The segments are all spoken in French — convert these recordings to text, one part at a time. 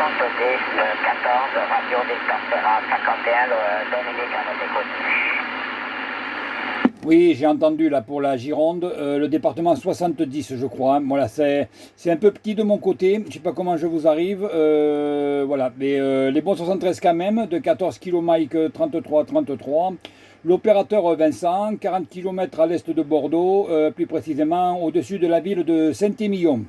le 14, Radio Victor Serra, 51, Dominique à votre écoute. Oui, j'ai entendu là pour la Gironde, le département 70 je crois. Voilà, c'est un peu petit de mon côté, je ne sais pas comment je vous arrive. Voilà, mais les bons 73 quand même, de 14 km 33. L'opérateur Vincent, 40 km à l'est de Bordeaux, plus précisément au-dessus de la ville de Saint-Émilion.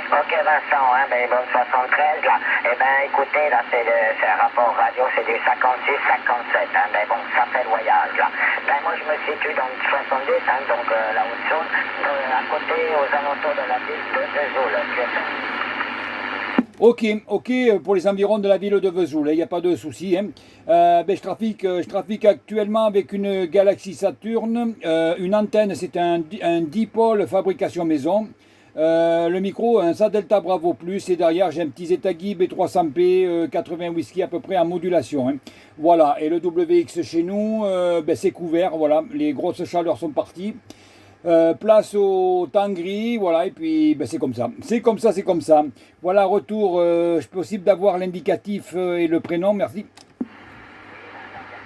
Ok Vincent, hein, ben, bonne 73 là. Eh ben écoutez, là c'est un rapport radio, c'est du 56-57, hein, ben bon, ça fait le voyage là. Ben moi je me situe dans le 70, hein, donc la Haute-Saône, à côté, aux alentours de la ville de Vesoul. Ok, pour les environs de la ville de Vesoul, il n'y a pas de souci. Hein. Ben, je trafique actuellement avec une Galaxy Saturn. Une antenne, c'est un dipôle fabrication maison. Le micro, un SA Delta Bravo Plus, et derrière j'ai un petit Zetagi B300P 80 whisky à peu près en modulation. Hein. Voilà, et le WX chez nous, ben, c'est couvert, voilà, les grosses chaleurs sont parties. Place au temps gris, voilà, et puis ben, c'est comme ça. C'est comme ça. Voilà, retour, possible d'avoir l'indicatif et le prénom, merci.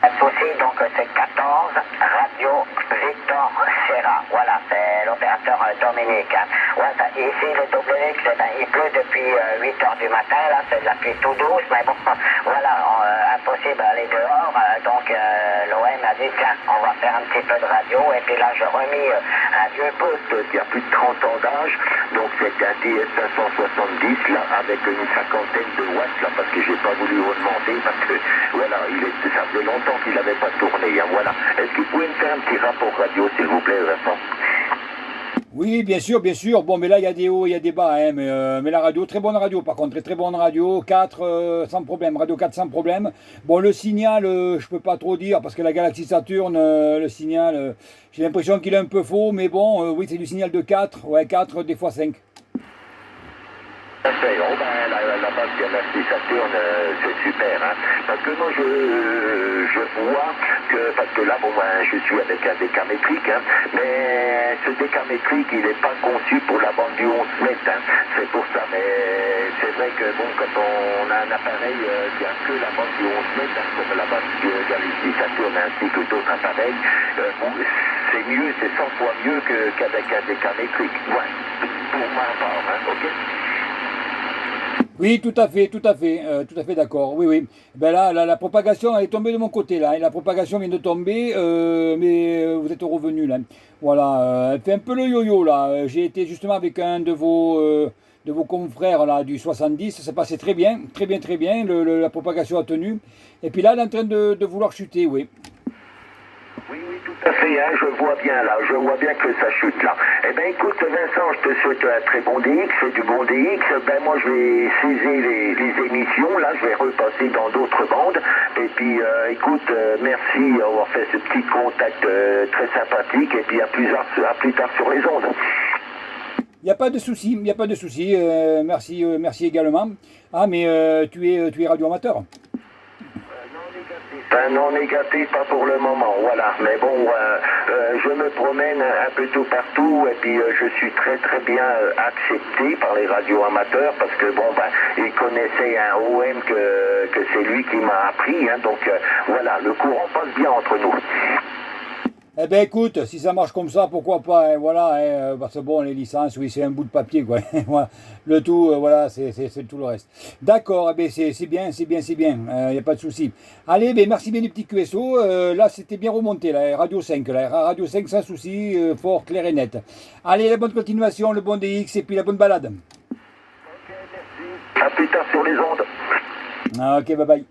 Pas de souci, donc c'est 14, Radio Victor Serra. Voilà, c'est l'opérateur Dominique. Hein. Ouais, ici, le WX, ben, il pleut depuis 8 heures du matin, là, c'est de la pluie tout douce, mais bon, voilà, impossible d'aller dehors. Donc, l'OM a dit, tiens, on va faire un petit peu de radio, et puis là, je remis un vieux poste qui a plus de 30 ans d'âge, donc c'est un DS570, là, avec une cinquantaine de watts, là, parce que j'ai pas voulu augmenter, parce que, voilà, ça faisait longtemps qu'il n'avait pas tourné, hein, voilà. Est-ce que vous pouvez me faire un petit rapport radio, s'il vous plaît, Vincent? Oui, bien sûr, bien sûr. Bon, mais là, il y a des hauts, il y a des bas. Hein, mais la radio, très bonne radio par contre. Très bonne radio. 4 sans problème. Radio 4 sans problème. Bon, le signal, je peux pas trop dire parce que la Galaxy Saturn, le signal, j'ai l'impression qu'il est un peu faux. Mais bon, oui, c'est du signal de 4. Ouais, 4, des fois 5. Parfait. Oh ben, la base Galaxy Saturn, c'est super, hein. Parce que moi, je vois que, parce que là, bon, ben, je suis avec un décamétrique, hein, mais ce décamétrique, il n'est pas conçu pour la bande du 11 mètres, hein. C'est pour ça, mais c'est vrai que, bon, quand on a un appareil qui a que la bande du 11 mètres, hein, comme la bande du Galaxy Saturn ainsi que d'autres appareils, bon, c'est mieux, c'est 100 fois mieux qu'avec un décamétrique. Ouais, pour ma part, hein, ok? Oui, tout à fait d'accord. Oui, oui. Ben là, la propagation, elle est tombée de mon côté là. Et la propagation vient de tomber, mais vous êtes revenu là. Voilà, elle fait un peu le yo-yo là. J'ai été justement avec un de vos confrères là du 70. Ça passait très bien, très bien, très bien. La propagation a tenu. Et puis là, elle est en train de vouloir chuter, oui. Oui, tout à fait, hein, je vois bien là, je vois bien que ça chute là. Eh ben écoute Vincent, je te souhaite un très bon DX, du bon DX. Ben moi je vais saisir les émissions, là je vais repasser dans d'autres bandes. Et puis écoute, merci d'avoir fait ce petit contact très sympathique. Et puis à plus tard sur les ondes. Il n'y a pas de souci, il n'y a pas de souci. Merci, merci également. Ah, mais tu es radioamateur. Non négatif, pas pour le moment, voilà. Mais bon, je me promène un peu tout partout et puis je suis très très bien accepté par les radios amateurs parce que bon, ben, ils connaissaient un OM que c'est lui qui m'a appris, hein, donc voilà, le courant passe bien entre nous. Eh ben écoute, si ça marche comme ça, pourquoi pas, hein, voilà, hein, parce que bon, les licences, oui, c'est un bout de papier, quoi. Voilà. Le tout, voilà, c'est tout le reste. D'accord, eh ben c'est bien, il n'y a pas de souci. Allez, ben merci bien du petit QSO, là c'était bien remonté, là, Radio 5, là, Radio 5 sans souci, fort, clair et net. Allez, la bonne continuation, le bon DX et puis la bonne balade. Ok, merci. À plus tard sur les ondes. Ok, bye bye.